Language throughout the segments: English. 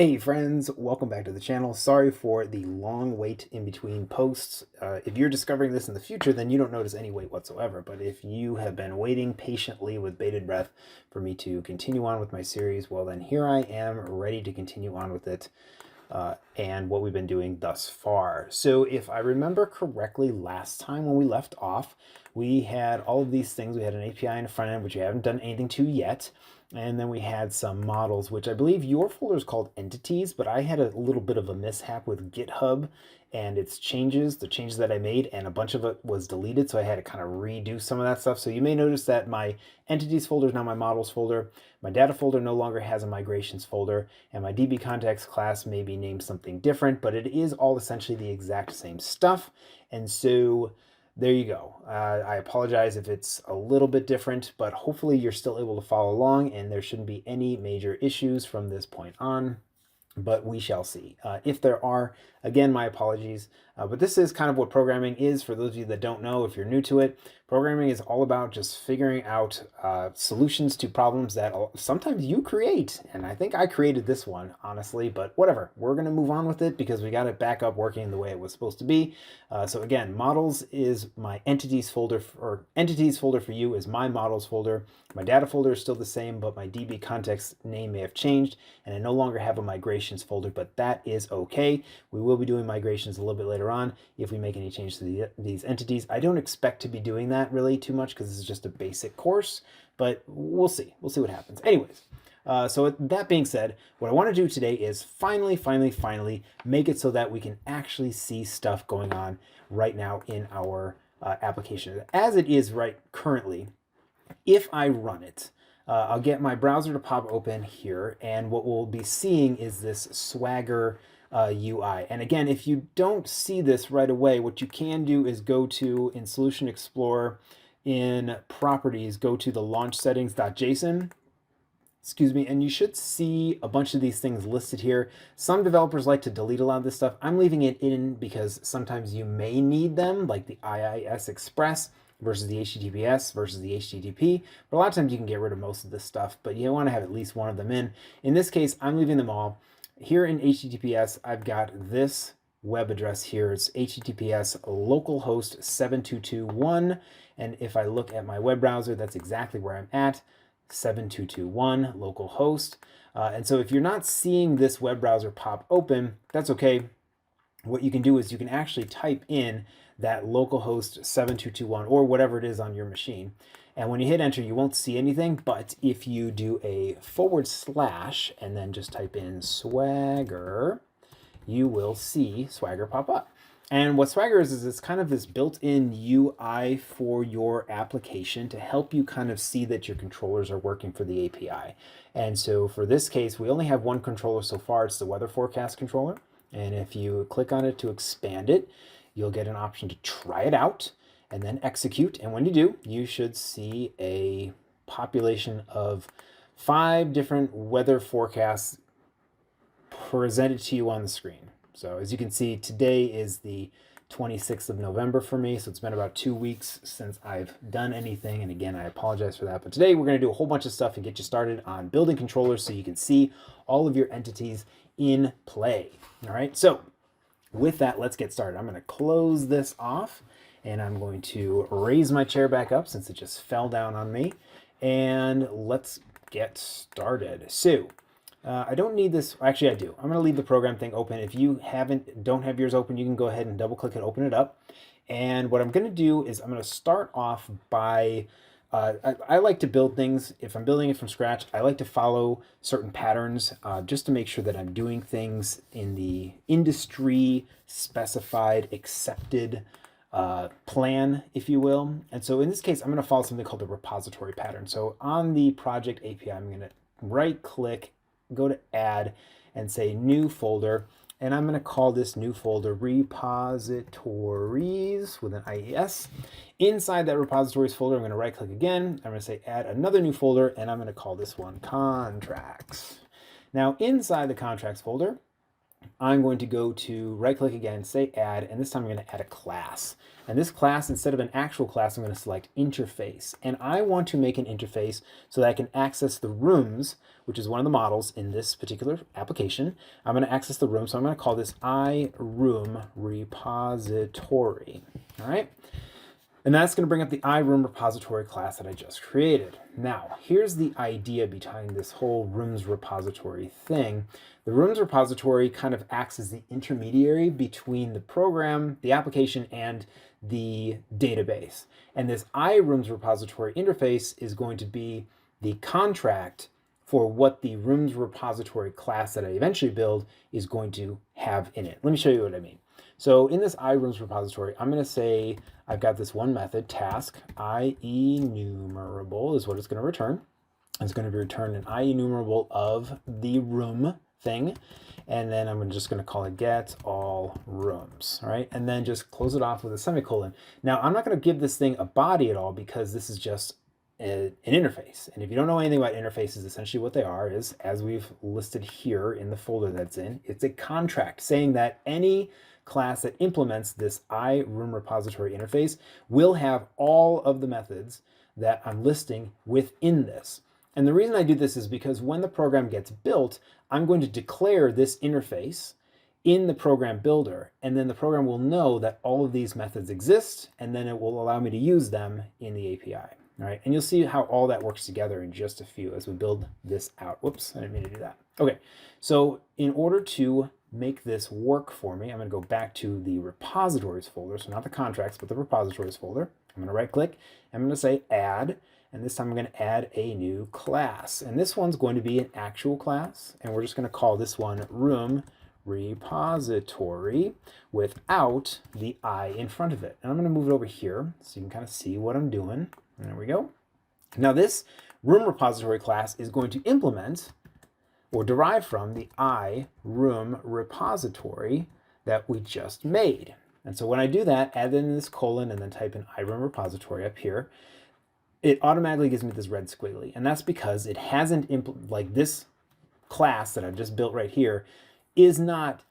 Hey friends, welcome back to the channel. Sorry for the long wait in between posts. If you're discovering this in the future, then you don't notice any wait whatsoever. But if you have been waiting patiently with bated breath for me to continue on with my series, well then here I am ready to continue on with it and what we've been doing thus far. So if I remember correctly, last time when we left off, we had all of these things. We had an API and a front end, which we haven't done anything to yet. And then we had some models, which I believe your folder is called entities, but I had a little bit of a mishap with GitHub and its changes, the changes that I made, and a bunch of it was deleted. So I had to kind of redo some of that stuff. So you may notice that my entities folder is now my models folder. My data folder no longer has a migrations folder, and my DB context class may be named something different, but it is all essentially the exact same stuff. And so there you go. I apologize if it's a little bit different, but hopefully you're still able to follow along and there shouldn't be any major issues from this point on, but we shall see. If there are, again, my apologies, but this is kind of what programming is. For those of you that don't know, if you're new to it, programming is all about just figuring out solutions to problems that sometimes you create. And I think I created this one, honestly, but whatever. We're going to move on with it because we got it back up working the way it was supposed to be. So again, models is my entities folder, or entities folder for you is my models folder. My data folder is still the same, but my DB context name may have changed, and I no longer have a migrations folder, but that is okay. We will be doing migrations a little bit later on if we make any changes to these entities. I don't expect to be doing that really too much because this is just a basic course, but we'll see. We'll see what happens. Anyways, so that being said, what I want to do today is finally make it so that we can actually see stuff going on right now in our application. As it is right currently, if I run it, I'll get my browser to pop open here, and what we'll be seeing is this Swagger UI. And again, if you don't see this right away, what you can do is go to, in Solution Explorer, in Properties, go to the launch settings.json, excuse me, and you should see a bunch of these things listed here. Some developers like to delete a lot of this stuff. I'm leaving it in because sometimes you may need them, like the IIS Express versus the HTTPS versus the HTTP. But a lot of times you can get rid of most of this stuff, but you want to have at least one of them in. In this case, I'm leaving them all. Here in HTTPS, I've got this web address here. It's HTTPS localhost 7221. And if I look at my web browser, that's exactly where I'm at. 7221 localhost. And so if you're not seeing this web browser pop open, that's okay. What you can do is you can actually type in that localhost 7221 or whatever it is on your machine. And when you hit enter, you won't see anything. But if you do a / and then just type in Swagger, you will see Swagger pop up. And what Swagger is it's kind of this built-in UI for your application to help you kind of see that your controllers are working for the API. And so for this case, we only have one controller so far. It's the weather forecast controller. And if you click on it to expand it, you'll get an option to try it out and then execute. And when you do, you should see a population of 5 different weather forecasts presented to you on the screen. So as you can see, today is the 26th of November for me. So it's been about 2 weeks since I've done anything. And again, I apologize for that. But today we're going to do a whole bunch of stuff and get you started on building controllers so you can see all of your entities in play. All right. So with that, let's get started. I'm going to close this off and I'm going to raise my chair back up since it just fell down on me. And let's get started. So I don't need this. Actually, I do. I'm going to leave the program thing open. If you don't have yours open, you can go ahead and double click and open it up. And what I'm going to do is I'm going to start off by, I like to build things. If I'm building it from scratch, I like to follow certain patterns just to make sure that I'm doing things in the industry specified, accepted plan, if you will. And so in this case, I'm going to follow something called the repository pattern. So on the project API, I'm going to right click, go to add and say new folder, and I'm going to call this new folder repositories with an IES. Inside that repositories folder, I'm going to right click again. I'm going to say add another new folder, and I'm going to call this one contracts. Now inside the contracts folder, I'm going to go to right-click again, say add, and this time I'm going to add a class. And this class, instead of an actual class, I'm going to select interface. And I want to make an interface so that I can access the rooms, which is one of the models in this particular application. I'm going to access the room, so I'm going to call this iRoom repository. All right. And that's going to bring up the iRoom repository class that I just created. Now, here's the idea behind this whole rooms repository thing. The rooms repository kind of acts as the intermediary between the program, the application, and the database. And this iRooms repository interface is going to be the contract for what the rooms repository class that I eventually build is going to have in it. Let me show you what I mean. So in this iRooms repository, I'm going to say I've got this one method, task IEnumerable is what it's going to return. It's going to return an IEnumerable of the room thing. And then I'm just going to call it get all rooms, right? And then just close it off with a semicolon. Now, I'm not going to give this thing a body at all because this is just an interface. And if you don't know anything about interfaces, essentially what they are is, as we've listed here in the folder that's in, it's a contract saying that any class that implements this iRoom repository interface will have all of the methods that I'm listing within this. And the reason I do this is because when the program gets built, I'm going to declare this interface in the program builder, and then the program will know that all of these methods exist, and then it will allow me to use them in the API. All right, and you'll see how all that works together in just a few as we build this out. Whoops, I didn't mean to do that. Okay, so in order to make this work for me, I'm going to go back to the repositories folder, so not the contracts, but the repositories folder. I'm going to right click, I'm going to say add, and this time I'm going to add a new class. And this one's going to be an actual class, and we're just going to call this one room repository without the I in front of it. And I'm going to move it over here so you can kind of see what I'm doing. And there we go. Now this room repository class is going to implement or derive from the iRoom repository that we just made. And so when I do that, add in this colon and then type in iRoom repository up here, it automatically gives me this red squiggly. And that's because it hasn't, like this class that I've just built right here is not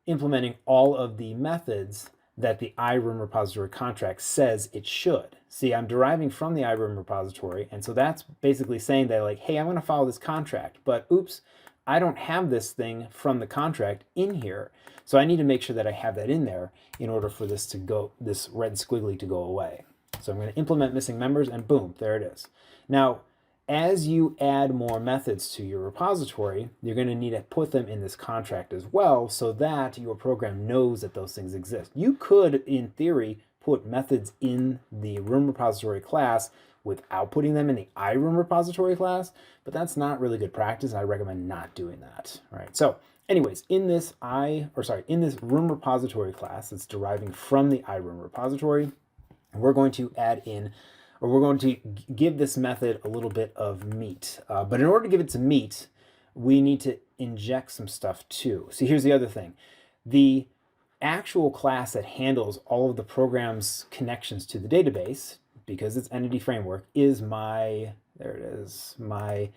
implementing all of the methods that the iRoom repository contract says it should. See, I'm deriving from the iRoom repository, and so that's basically saying that, like, hey, I'm going to follow this contract, but oops, I don't have this thing from the contract in here. So I need to make sure that I have that in there in order for this to go, this red squiggly to go away. So I'm going to implement missing members, and boom, there it is. Now, as you add more methods to your repository, you're going to need to put them in this contract as well so that your program knows that those things exist. You could, in theory, put methods in the room repository class without putting them in the iRoom repository class, but that's not really good practice. I recommend not doing that. All right. So anyways, in this room repository class that's deriving from the iRoom repository, we're going to add in, or we're going to give this method a little bit of meat. But in order to give it some meat, we need to inject some stuff too. See, here's the other thing. The actual class that handles all of the program's connections to the database, because it's entity framework, is my, there it is, my,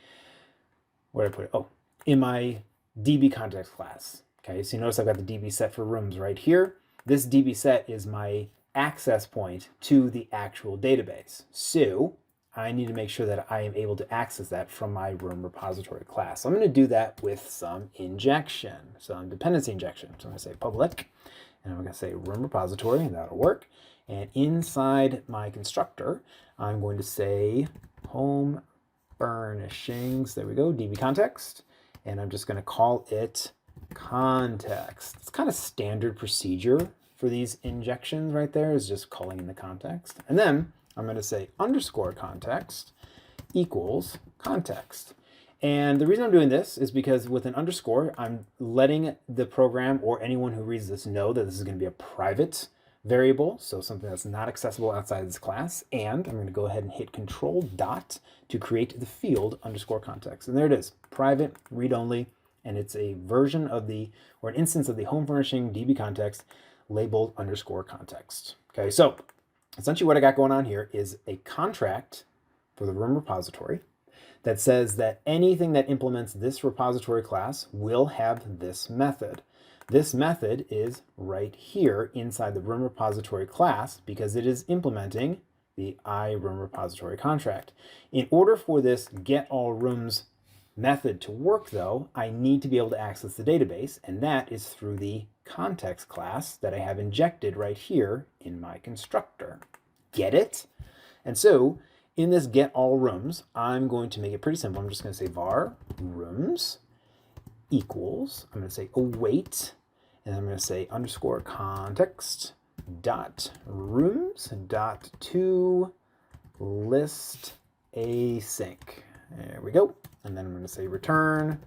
where did I put it? Oh, in my DB context class. Okay, so you notice I've got the DB set for rooms right here. This DB set is my access point to the actual database. So I need to make sure that I am able to access that from my room repository class. So I'm going to do that with some injection, some dependency injection. So I'm going to say public, and I'm going to say room repository, and that'll work. And inside my constructor, I'm going to say home furnishings, there we go, DB context, and I'm just going to call it context. It's kind of standard procedure for these injections right there, is just calling in the context. And then I'm going to say underscore context equals context. And the reason I'm doing this is because with an underscore, I'm letting the program or anyone who reads this know that this is going to be a private variable, so something that's not accessible outside this class. And I'm going to go ahead and hit control dot to create the field underscore context. And there it is, private, read only, and it's a version of the, or an instance of the home furnishing DB context labeled underscore context. Okay, so essentially what I got going on here is a contract for the room repository that says that anything that implements this repository class will have this method. This method is right here inside the room repository class because it is implementing the iRoom repository contract. In order for this getAllRooms method to work, though, I need to be able to access the database, and that is through the context class that I have injected right here in my constructor. Get it? And so in this getAllRooms, I'm going to make it pretty simple. I'm just going to say var rooms equals, I'm going to say await, and I'm going to say underscore context dot rooms dot to list async. There we go. And then I'm going to say return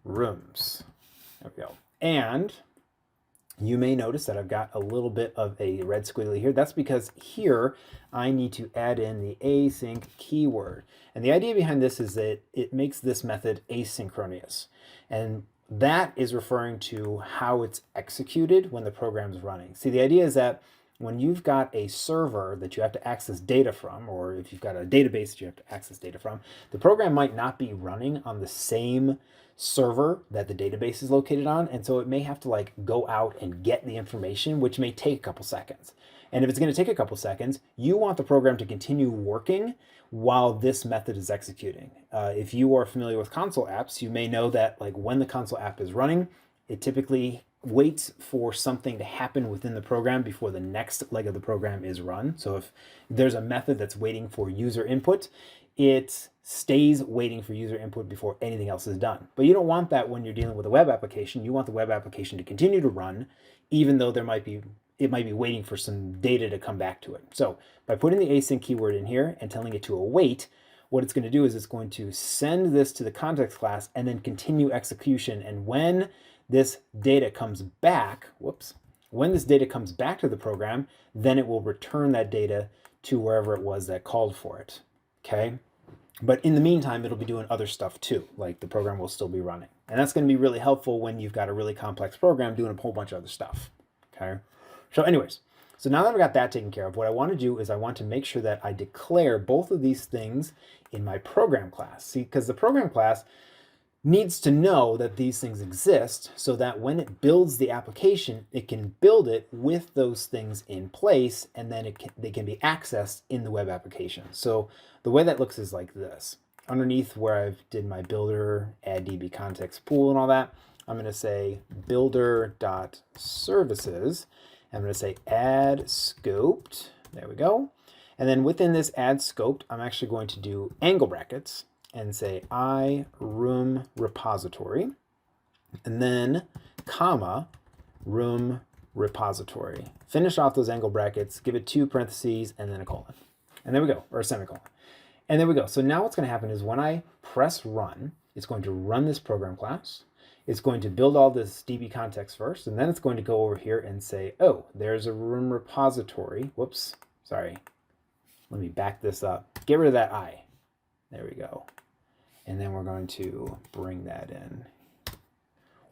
rooms. There we go. And you may notice that I've got a little bit of a red squiggly here. That's because here I need to add in the async keyword. And the idea behind this is that it makes this method asynchronous. And that is referring to how it's executed when the program's running. See, the idea is that when you've got a server that you have to access data from, or if you've got a database that you have to access data from, the program might not be running on the same server that the database is located on. And so it may have to like go out and get the information, which may take a couple seconds. And if it's going to take a couple seconds, you want the program to continue working while this method is executing. If you are familiar with console apps, you may know that like when the console app is running, it typically waits for something to happen within the program before the next leg of the program is run. So if there's a method that's waiting for user input, it stays waiting for user input before anything else is done. But you don't want that when you're dealing with a web application. You want the web application to continue to run, even though it might be waiting for some data to come back to it. So by putting the async keyword in here and telling it to await, what it's going to do is it's going to send this to the context class and then continue execution. And when this data comes back, when this data comes back to the program, then it will return that data to wherever it was that called for it, okay? But in the meantime, it'll be doing other stuff too, like the program will still be running. And that's going to be really helpful when you've got a really complex program doing a whole bunch of other stuff, okay? So anyways, so now that I've got that taken care of, what I want to do is I want to make sure that I declare both of these things in my program class. See, because the program class needs to know that these things exist so that when it builds the application, it can build it with those things in place, and then they can be accessed in the web application. So the way that looks is like this. Underneath where I've did my builder, add DB context pool and all that, I'm going to say builder.services. I'm going to say add scoped. There we go. And then within this add scoped, I'm actually going to do angle brackets and say iRoom repository, and then comma room repository. Finish off those angle brackets, give it 2 parentheses, and then a colon. And there we go, or a semicolon. And there we go. So now what's going to happen is when I press run, it's going to run this program class. It's going to build all this DB context first, and then it's going to go over here and say, oh, there's a room repository. Whoops, sorry. Let me back this up. Get rid of that I. There we go. And then we're going to bring that in.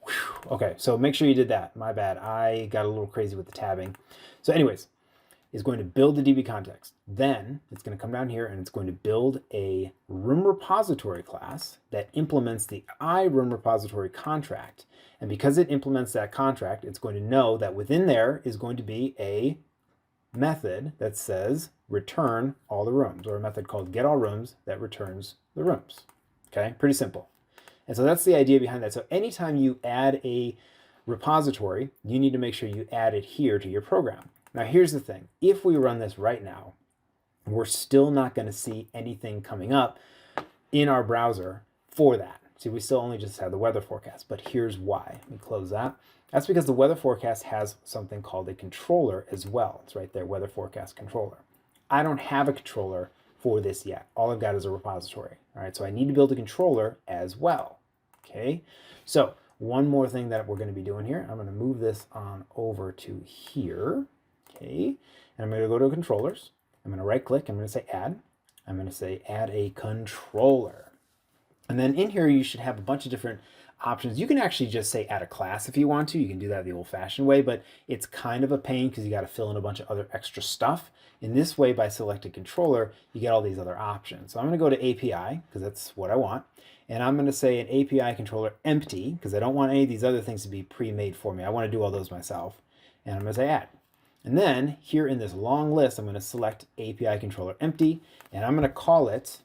Whew. Okay, so make sure you did that. My bad. I got a little crazy with the tabbing. So anyways, it's going to build the DB context. Then it's going to come down here and it's going to build a room repository class that implements the iRoom repository contract. And because it implements that contract, it's going to know that within there is going to be a method that says return all the rooms, or a method called getAllRooms that returns the rooms. Okay, pretty simple. And so that's the idea behind that. So anytime you add a repository, you need to make sure you add it here to your program. Now here's the thing. If we run this right now, we're still not going to see anything coming up in our browser for that. See, we still only just have the weather forecast, but here's why. Let me close that. That's because the weather forecast has something called a controller as well. It's right there, weather forecast controller. I don't have a controller for this yet. All I've got is a repository. All right, so I need to build a controller as well. Okay, so one more thing that we're going to be doing here. I'm going to move this on over to here. Okay, and I'm going to go to controllers. I'm going to right click. I'm going to say add. I'm going to say add a controller. And then in here, you should have a bunch of different options. You can actually just say add a class if you want to. You can do that the old-fashioned way, but it's kind of a pain because you got to fill in a bunch of other extra stuff. In this way, by selecting controller, you get all these other options. So I'm going to go to API because that's what I want. And I'm going to say an API controller empty because I don't want any of these other things to be pre-made for me. I want to do all those myself. And I'm going to say add. And then here in this long list, I'm going to select API controller empty, and I'm going to call it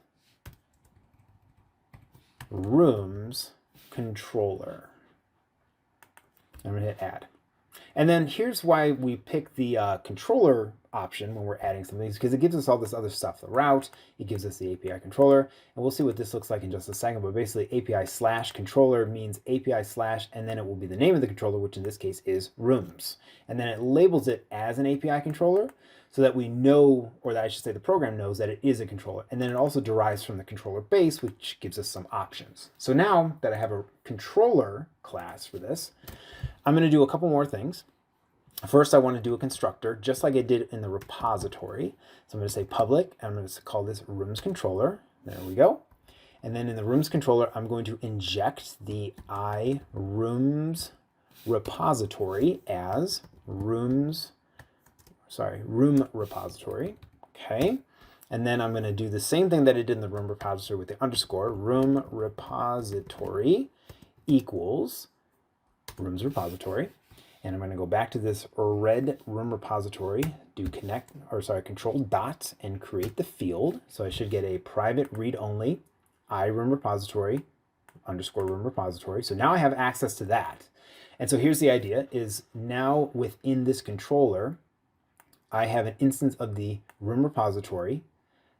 rooms controller. I'm going to hit add. And then here's why we pick the controller option when we're adding something, because it gives us all this other stuff, the route, it gives us the API controller, and we'll see what this looks like in just a second, but basically API/controller means API/ and then it will be the name of the controller, which in this case is rooms. And then it labels it as an API controller so that we know, or that I should say the program knows that it is a controller. And then it also derives from the controller base, which gives us some options. So now that I have a controller class for this, I'm going to do a couple more things. First, I want to do a constructor, just like I did in the repository. So I'm going to say public, and I'm going to call this rooms controller. There we go. And then in the rooms controller, I'm going to inject the iRooms repository as room repository. Okay. And then I'm going to do the same thing that I did in the room repository with the underscore, room repository equals rooms repository. And I'm going to go back to this red room repository, do control dot and create the field. So I should get a private read only iRoom repository underscore room repository. So now I have access to that. And so here's the idea is now within this controller, I have an instance of the room repository,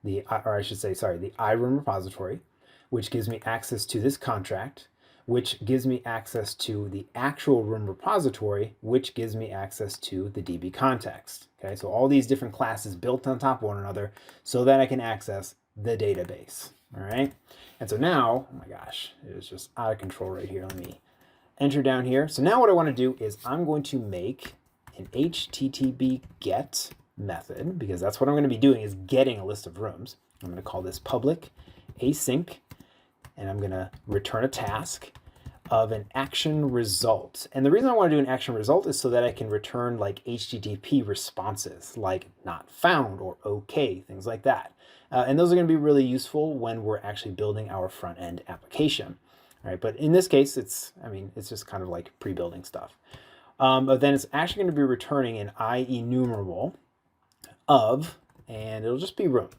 the iRoom repository, which gives me access to this contract, which gives me access to the actual room repository, which gives me access to the DB context. Okay, so all these different classes built on top of one another so that I can access the database. All right, and so now, oh my gosh, it is just out of control right here. Let me enter down here. So now what I want to do is I'm going to make an HTTP get method, because that's what I'm going to be doing is getting a list of rooms. I'm going to call this public async, and I'm going to return a task of an action result. And the reason I want to do an action result is so that I can return like HTTP responses, like not found or okay, things like that. And those are going to be really useful when we're actually building our front end application. All right, but in this case, it's just kind of like pre-building stuff. But then it's actually going to be returning an IEnumerable of, and it'll just be rooms.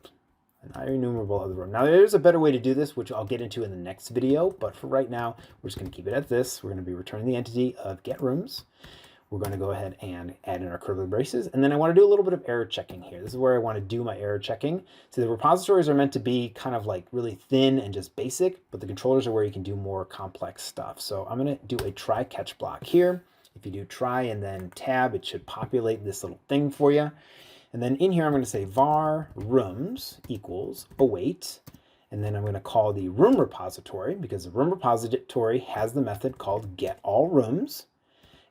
An IEnumerable of the room. Now there's a better way to do this, which I'll get into in the next video, but for right now, we're just going to keep it at this. We're going to be returning the entity of get rooms. We're going to go ahead and add in our curly braces, and then I want to do a little bit of error checking here. This is where I want to do my error checking. So the repositories are meant to be kind of like really thin and just basic, but the controllers are where you can do more complex stuff. So I'm going to do a try catch block here. If you do try and then tab, it should populate this little thing for you. And then in here, I'm going to say var rooms equals await. And then I'm going to call the room repository because the room repository has the method called get all rooms.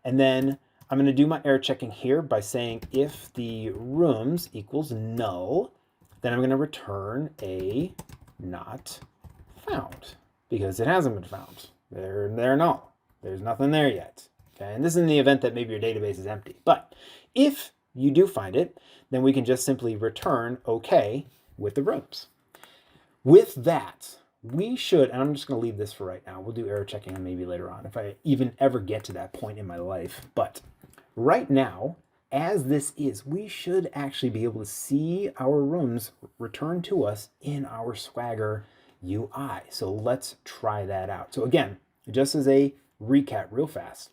And then I'm going to do my error checking here by saying if the rooms equals null, then I'm going to return a not found because it hasn't been found. They're null. There's nothing there yet. Okay, and this is in the event that maybe your database is empty. But if you do find it, then we can just simply return OK with the rooms. With that, we should, and I'm just going to leave this for right now. We'll do error checking maybe later on if I even ever get to that point in my life. But right now, as this is, we should actually be able to see our rooms return to us in our Swagger UI. So let's try that out. So again, just as a recap real fast.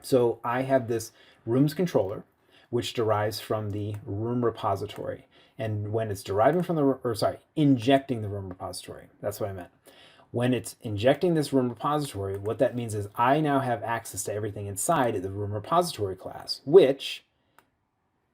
So I have this rooms controller, which derives from the room repository. And when it's deriving from injecting the room repository, that's what I meant. When it's injecting this room repository, what that means is I now have access to everything inside of the room repository class, which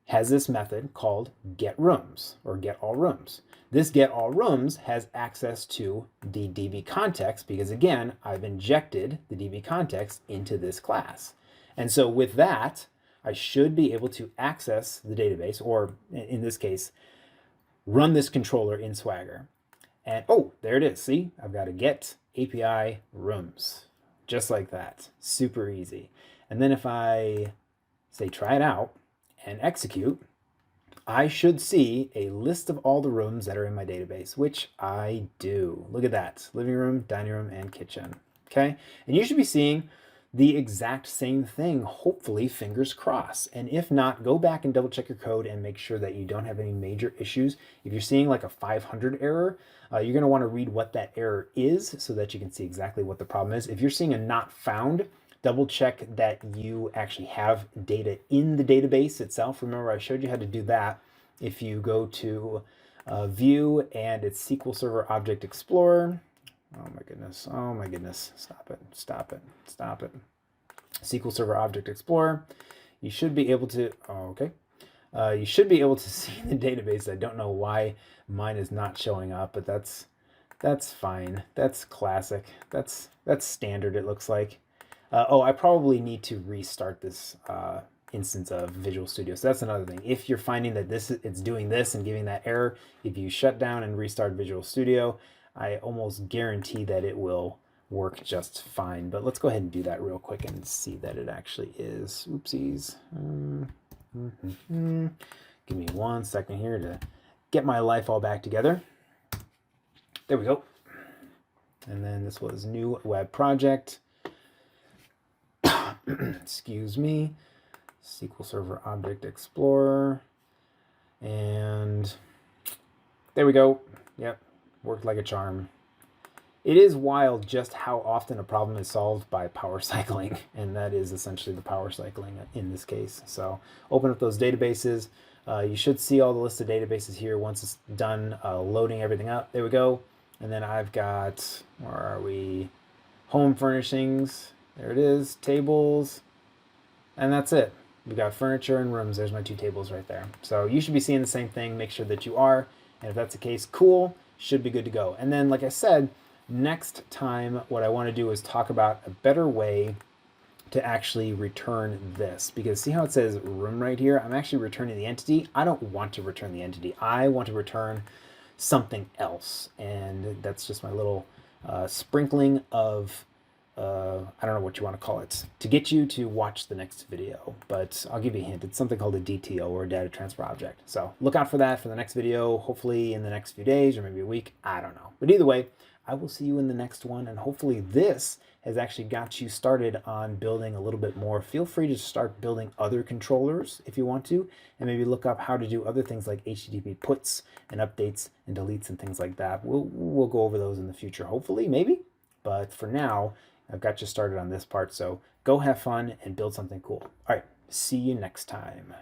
has this method called get rooms or get all rooms. This get all rooms has access to the DB context because again, I've injected the DB context into this class. And so with that, I should be able to access the database, or in this case, run this controller in Swagger. And oh, there it is. See, I've got to get API rooms. just like that. Super easy. And then if I say try it out and execute, I should see a list of all the rooms that are in my database, which I do. Look at that. Living room, dining room, and kitchen. Okay? And you should be seeing the exact same thing, hopefully, fingers crossed. And if not, go back and double check your code and make sure that you don't have any major issues. If you're seeing like a 500 error, you're going to want to read what that error is so that you can see exactly what the problem is. If you're seeing a not found, double check that you actually have data in the database itself. Remember, I showed you how to do that. If you go to View and it's SQL Server Object Explorer. Oh my goodness. Oh my goodness. Stop it. Stop it. Stop it. SQL Server Object Explorer. You should be able to, oh, okay. You should be able to see the database. I don't know why mine is not showing up, but that's fine. That's classic. That's standard, it looks like. Oh, I probably need to restart this instance of Visual Studio. So that's another thing. If you're finding that it's doing this and giving that error, if you shut down and restart Visual Studio, I almost guarantee that it will work just fine. But let's go ahead and do that real quick and see that it actually is. Oopsies. Give me 1 second here to get my life all back together. There we go. And then this was new web project. Excuse me. SQL Server Object Explorer. And there we go. Yep. Worked like a charm. It is wild just how often a problem is solved by power cycling, and that is essentially the power cycling in this case. So open up those databases. You should see all the list of databases here once it's done loading everything up. There we go. And then I've got, where are we? Home furnishings. There it is. Tables. And that's it. We got furniture and rooms. There's my 2 tables right there. So you should be seeing the same thing. Make sure that you are. And if that's the case, cool. Should be good to go. And then, like I said, next time what I want to do is talk about a better way to actually return this. Because see how it says room right here? I'm actually returning the entity. I don't want to return the entity. I want to return something else. And that's just my little sprinkling of I don't know what you want to call it, to get you to watch the next video. But I'll give you a hint. It's something called a DTO, or a data transfer object. So look out for that for the next video, hopefully in the next few days or maybe a week. I don't know. But either way, I will see you in the next one. And hopefully this has actually got you started on building a little bit more. Feel free to start building other controllers if you want to, and maybe look up how to do other things like HTTP puts and updates and deletes and things like that. We'll go over those in the future, hopefully, maybe. But for now, I've got you started on this part, so go have fun and build something cool. All right, see you next time.